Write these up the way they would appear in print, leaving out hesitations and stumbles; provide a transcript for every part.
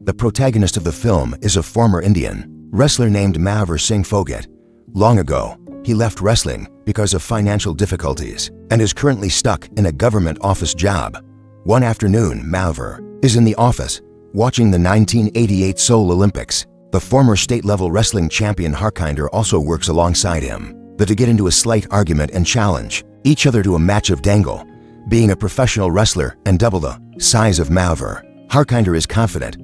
The protagonist of the film is a former Indian wrestler named Mahavir Singh Phogat. Long ago, he left wrestling because of financial difficulties and is currently stuck in a government office job. One afternoon, Mahavir is in the office watching the 1988 Seoul Olympics. The former state-level wrestling champion Harkinder also works alongside him. They get into a slight argument and challenge each other to a match of Dangal. Being a professional wrestler and double the size of Mahavir, Harkinder is confident.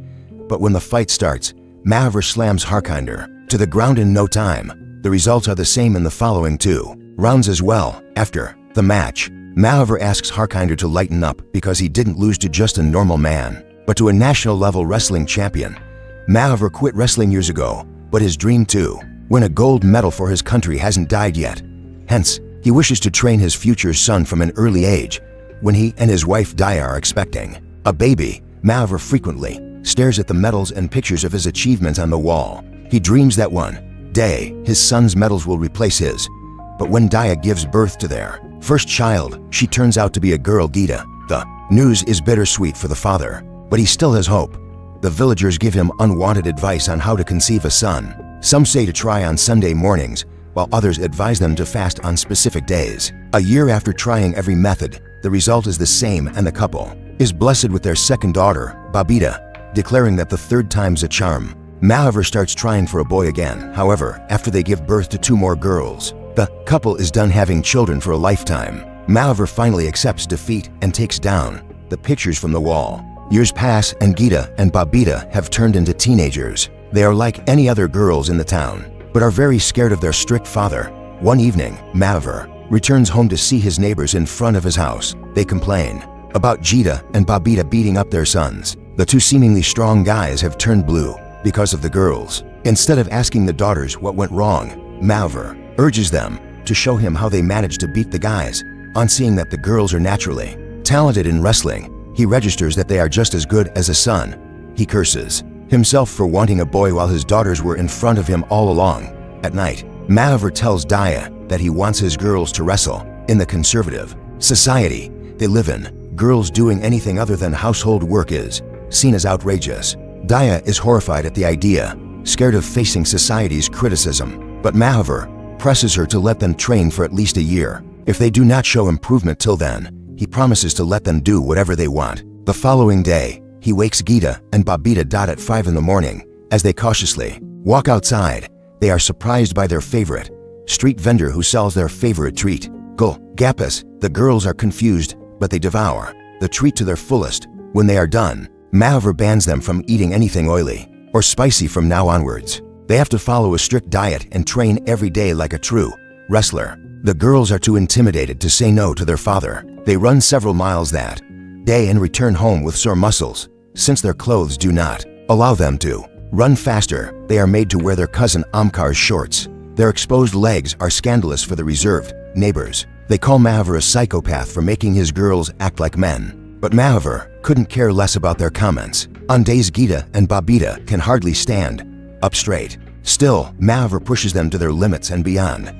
But when the fight starts, Mahavir slams Harkinder to the ground in no time. The results are the same in the following 2 rounds as well. After the match, Mahavir asks Harkinder to lighten up because he didn't lose to just a normal man, but to a national-level wrestling champion. Mahavir quit wrestling years ago, but his dream to win a gold medal for his country hasn't died yet. Hence, he wishes to train his future son from an early age. When he and his wife Daya are expecting a baby, Mahavir frequently stares at the medals and pictures of his achievements on the wall. He dreams that one day his son's medals will replace his. But when Daya gives birth to their first child, she turns out to be a girl, Gita. The news is bittersweet for the father, but he still has hope. The villagers give him unwanted advice on how to conceive a son. Some say to try on Sunday mornings, while others advise them to fast on specific days. A year after trying every method, the result is the same, and the couple is blessed with their second daughter, Babita, declaring that the third time's a charm. Mahavir starts trying for a boy again. However, after they give birth to 2 more girls, the couple is done having children for a lifetime. Mahavir finally accepts defeat and takes down the pictures from the wall. Years pass and Gita and Babita have turned into teenagers. They are like any other girls in the town, but are very scared of their strict father. One evening, Mahavir returns home to see his neighbors in front of his house. They complain about Gita and Babita beating up their sons. The 2 seemingly strong guys have turned blue because of the girls. Instead of asking the daughters what went wrong, Mahavir urges them to show him how they managed to beat the guys. On seeing that the girls are naturally talented in wrestling, he registers that they are just as good as a son. He curses himself for wanting a boy while his daughters were in front of him all along. At night, Mahavir tells Daya that he wants his girls to wrestle. In the conservative society they live in, girls doing anything other than household work is seen as outrageous. Daya is horrified at the idea, scared of facing society's criticism, but Mahavir presses her to let them train for at least a year. If they do not show improvement till then, he promises to let them do whatever they want. The following day, he wakes Gita and Babita at 5 in the morning. As they cautiously walk outside, they are surprised by their favorite street vendor who sells their favorite treat, Gappas. The girls are confused, but they devour the treat to their fullest. When they are done, Mahavir bans them from eating anything oily or spicy from now onwards. They have to follow a strict diet and train every day like a true wrestler. The girls are too intimidated to say no to their father. They run several miles that day and return home with sore muscles. Since their clothes do not allow them to run faster, they are made to wear their cousin Amkar's shorts. Their exposed legs are scandalous for the reserved neighbors. They call Mahavir a psychopath for making his girls act like men. But Mahavir couldn't care less about their comments. On days Gita and Babita can hardly stand up straight, still Mahavir pushes them to their limits and beyond.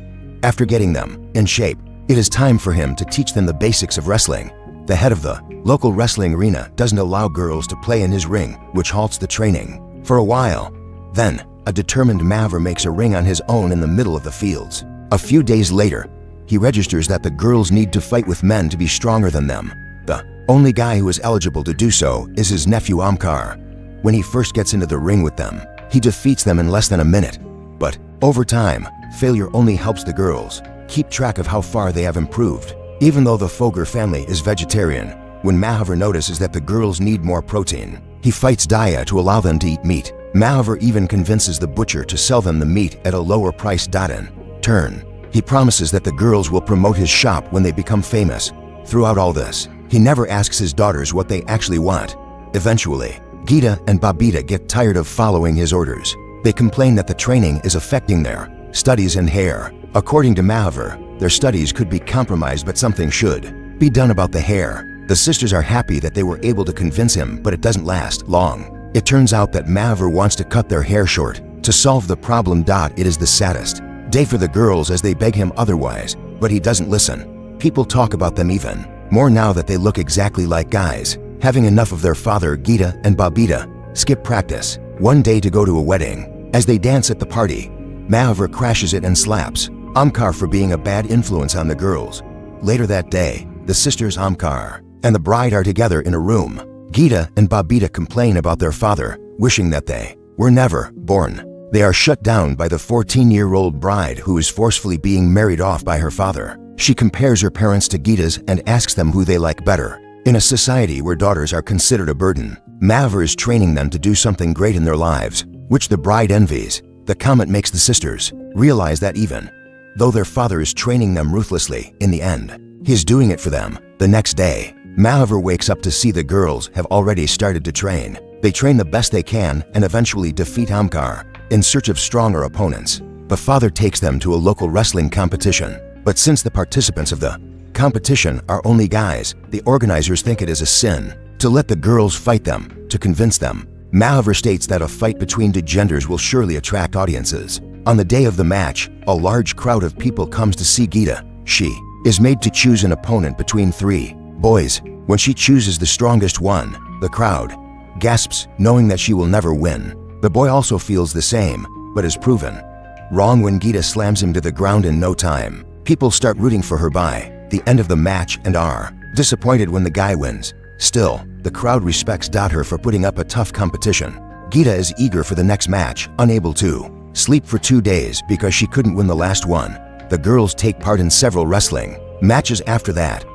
After getting them in shape, it is time for him to teach them the basics of wrestling. The head of the local wrestling arena doesn't allow girls to play in his ring, which halts the training for a while. Then, a determined Mahavir makes a ring on his own in the middle of the fields. A few days later, he registers that the girls need to fight with men to be stronger than them. The only guy who is eligible to do so is his nephew Amkar. When he first gets into the ring with them, he defeats them in less than a minute. But over time, failure only helps the girls keep track of how far they have improved. Even though the Phogat family is vegetarian, when Mahavir notices that the girls need more protein, he fights Daya to allow them to eat meat. Mahavir even convinces the butcher to sell them the meat at a lower price. In turn, he promises that the girls will promote his shop when they become famous. Throughout all this, he never asks his daughters what they actually want. Eventually, Gita and Babita get tired of following his orders. They complain that the training is affecting their studies and hair. According to Mahavir, their studies could be compromised, but something should be done about the hair. The sisters are happy that they were able to convince him, but it doesn't last long. It turns out that Mahavir wants to cut their hair short to solve the problem. It is the saddest day for the girls as they beg him otherwise, but he doesn't listen. People talk about them even more now that they look exactly like guys. Having enough of their father, Gita and Babita skip practice, one day to go to a wedding. As they dance at the party, Mahavir crashes it and slaps Omkar for being a bad influence on the girls. Later that day, the sisters Omkar and the bride are together in a room. Geeta and Babita complain about their father, wishing that they were never born. They are shut down by the 14-year-old bride who is forcefully being married off by her father. She compares her parents to Geeta's and asks them who they like better. In a society where daughters are considered a burden, Mahavir is training them to do something great in their lives, which the bride envies. The comment makes the sisters realize that even though their father is training them ruthlessly, in the end, he is doing it for them. The next day, Mahavir wakes up to see the girls have already started to train. They train the best they can and eventually defeat Omkar in search of stronger opponents. The father takes them to a local wrestling competition, but since the participants of the competition are only guys, the organizers think it is a sin to let the girls fight them. To convince them, Mahavir states that a fight between the genders will surely attract audiences. On the day of the match, a large crowd of people comes to see Geeta. She is made to choose an opponent between 3 boys. When she chooses the strongest one, the crowd gasps, knowing that she will never win. The boy also feels the same, but is proven wrong when Geeta slams him to the ground in no time. People start rooting for her by the end of the match and are disappointed when the guy wins. Still, the crowd respects her for putting up a tough competition. Geeta is eager for the next match, unable to sleep for 2 days because she couldn't win the last one. The girls take part in several wrestling matches after that.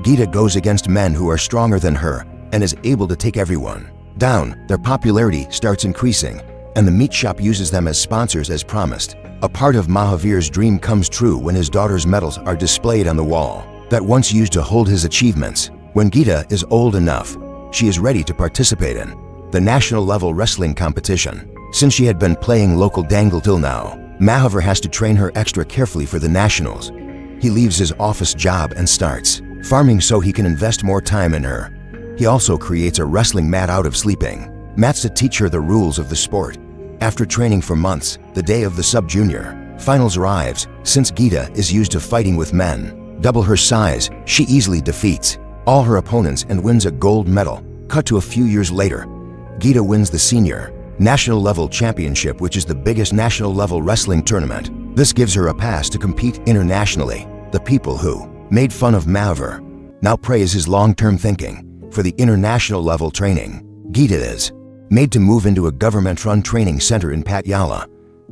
Geeta goes against men who are stronger than her and is able to take everyone down. Their popularity starts increasing, and the meat shop uses them as sponsors as promised. A part of Mahavir's dream comes true when his daughter's medals are displayed on the wall that once used to hold his achievements. When Geeta is old enough, she is ready to participate in the national-level wrestling competition. Since she had been playing local Dangal till now, Mahavir has to train her extra carefully for the nationals. He leaves his office job and starts farming so he can invest more time in her. He also creates a wrestling mat out of sleeping mats to teach her the rules of the sport. After training for months, the day of the sub-junior finals arrives. Since Geeta is used to fighting with men double her size, she easily defeats all her opponents and wins a gold medal. Cut to a few years later, Geeta wins the senior national level championship, which is the biggest national level wrestling tournament. This gives her a pass to compete internationally. The people who made fun of Mahavir now praise his long-term thinking. For the international level training, Geeta is made to move into a government-run training center in Patiala.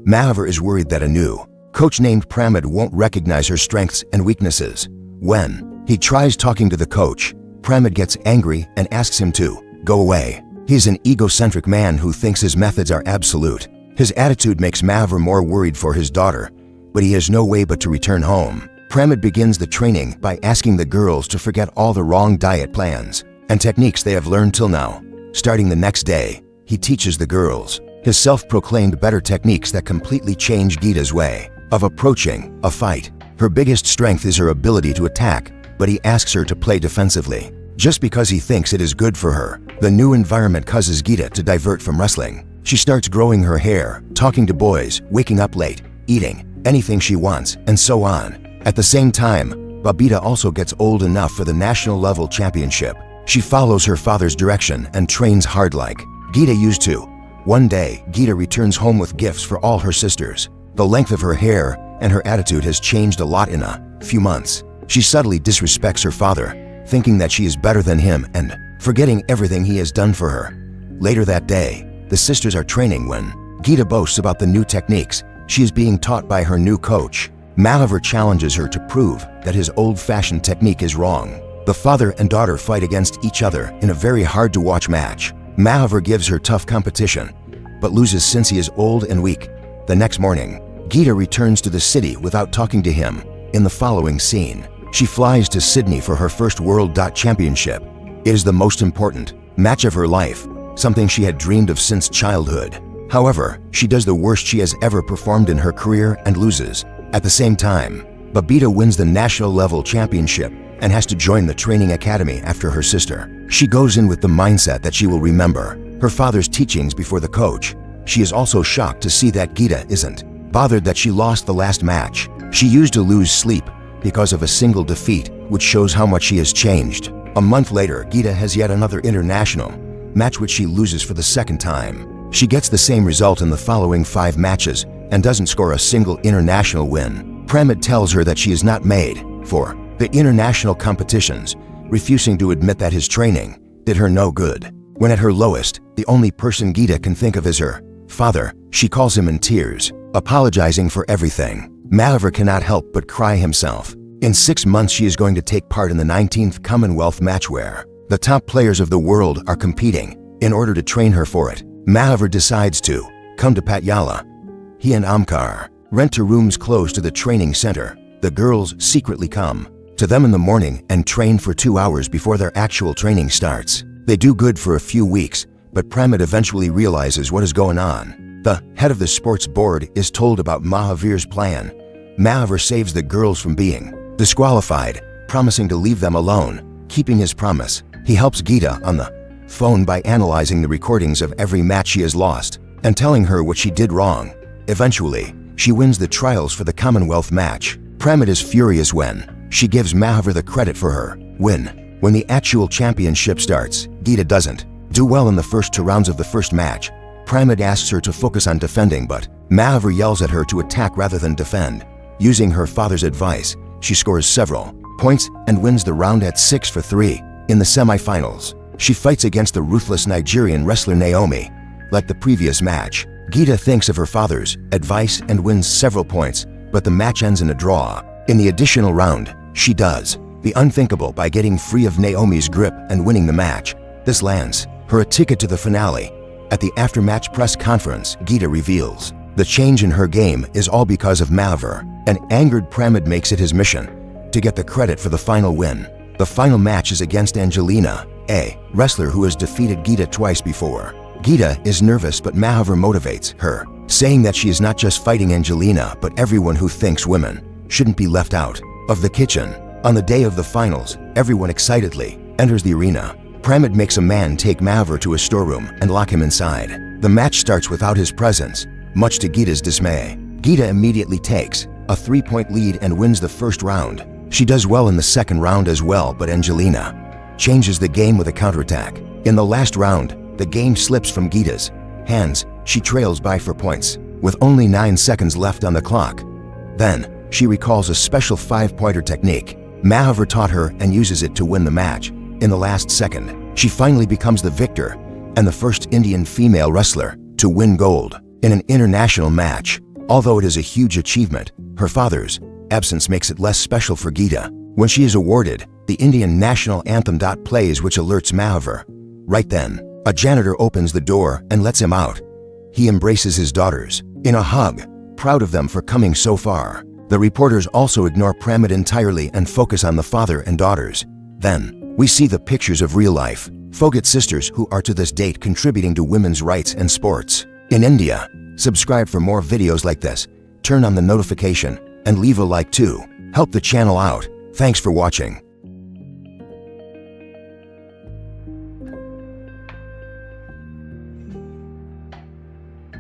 Mahavir is worried that a new coach named Pramod won't recognize her strengths and weaknesses. When he tries talking to the coach, Pramod gets angry and asks him to go away. He's an egocentric man who thinks his methods are absolute. His attitude makes Mahavir more worried for his daughter, but he has no way but to return home. Pramod begins the training by asking the girls to forget all the wrong diet plans and techniques they have learned till now. Starting the next day, he teaches the girls his self-proclaimed better techniques that completely change Geeta's way of approaching a fight. Her biggest strength is her ability to attack, but he asks her to play defensively just because he thinks it is good for her. The new environment causes Geeta to divert from wrestling. She starts growing her hair, talking to boys, waking up late, eating anything she wants, and so on. At the same time, Babita also gets old enough for the national level championship. She follows her father's direction and trains hard like Geeta used to. One day, Geeta returns home with gifts for all her sisters. The length of her hair and her attitude has changed a lot in a few months. She subtly disrespects her father, thinking that she is better than him and forgetting everything he has done for her. Later that day, the sisters are training when Geeta boasts about the new techniques she is being taught by her new coach. Mahavir challenges her to prove that his old-fashioned technique is wrong. The father and daughter fight against each other in a very hard-to-watch match. Mahavir gives her tough competition, but loses since he is old and weak. The next morning, Geeta returns to the city without talking to him. In the following scene, she flies to Sydney for her first World Championship. It is the most important match of her life, something she had dreamed of since childhood. However, she does the worst she has ever performed in her career and loses. At the same time, Babita wins the national level championship and has to join the training academy after her sister. She goes in with the mindset that she will remember her father's teachings before the coach. She is also shocked to see that Geeta isn't bothered that she lost the last match. She used to lose sleep because of a single defeat, which shows how much she has changed. A month later, Geeta has yet another international match which she loses for the second time. She gets the same result in the following 5 matches and doesn't score a single international win. Pramod tells her that she is not made for the international competitions, refusing to admit that his training did her no good. When at her lowest, the only person Geeta can think of is her father. She calls him in tears, apologizing for everything. Mahavir cannot help but cry himself. In 6 months she is going to take part in the 19th Commonwealth match where the top players of the world are competing. In order to train her for it, Mahavir decides to come to Patiala. He and Omkar rent 2 rooms close to the training center. The girls secretly come to them in the morning and train for 2 hours before their actual training starts. They do good for a few weeks, but Pramod eventually realizes what is going on. The head of the sports board is told about Mahavir's plan. Mahavir saves the girls from being disqualified, promising to leave them alone. Keeping his promise, he helps Geeta on the phone by analyzing the recordings of every match she has lost and telling her what she did wrong. Eventually, she wins the trials for the Commonwealth match. Pramod is furious when she gives Mahavir the credit for her win. When the actual championship starts, Geeta doesn't do well in the first 2 rounds of the first match. Pramod asks her to focus on defending, but Mahavir yells at her to attack rather than defend. Using her father's advice, she scores several points and wins the round at 6-3. In the semi-finals, she fights against the ruthless Nigerian wrestler Naomi. Like the previous match, Geeta thinks of her father's advice and wins several points, but the match ends in a draw. In the additional round, she does the unthinkable by getting free of Naomi's grip and winning the match. This lands her a ticket to the finale. At the after-match press conference, Geeta reveals the change in her game is all because of Mahavir. An angered Pramod makes it his mission to get the credit for the final win. The final match is against Angelina, a wrestler who has defeated Geeta twice before. Geeta is nervous, but Mahavir motivates her, saying that she is not just fighting Angelina but everyone who thinks women shouldn't be left out of the kitchen. On the day of the finals, everyone excitedly enters the arena. Pramod makes a man take Mahavir to a storeroom and lock him inside. The match starts without his presence, much to Geeta's dismay. Geeta immediately takes a 3-point lead and wins the first round. She does well in the second round as well, but Angelina changes the game with a counterattack. In the last round, the game slips from Geeta's hands. She trails by 4 points, with only 9 seconds left on the clock. Then, she recalls a special 5-pointer technique Mahavir taught her and uses it to win the match. In the last second, she finally becomes the victor and the first Indian female wrestler to win gold in an international match. Although it is a huge achievement, her father's absence makes it less special for Geeta. When she is awarded, the Indian national anthem plays, which alerts Mahavir. Right then, a janitor opens the door and lets him out. He embraces his daughters in a hug, proud of them for coming so far. The reporters also ignore Pramod entirely and focus on the father and daughters. Then, we see the pictures of real-life Phogat sisters who are to this date contributing to women's rights and sports in India. Subscribe for more videos like this, turn on the notification, and leave a like too. Help the channel out. Thanks for watching.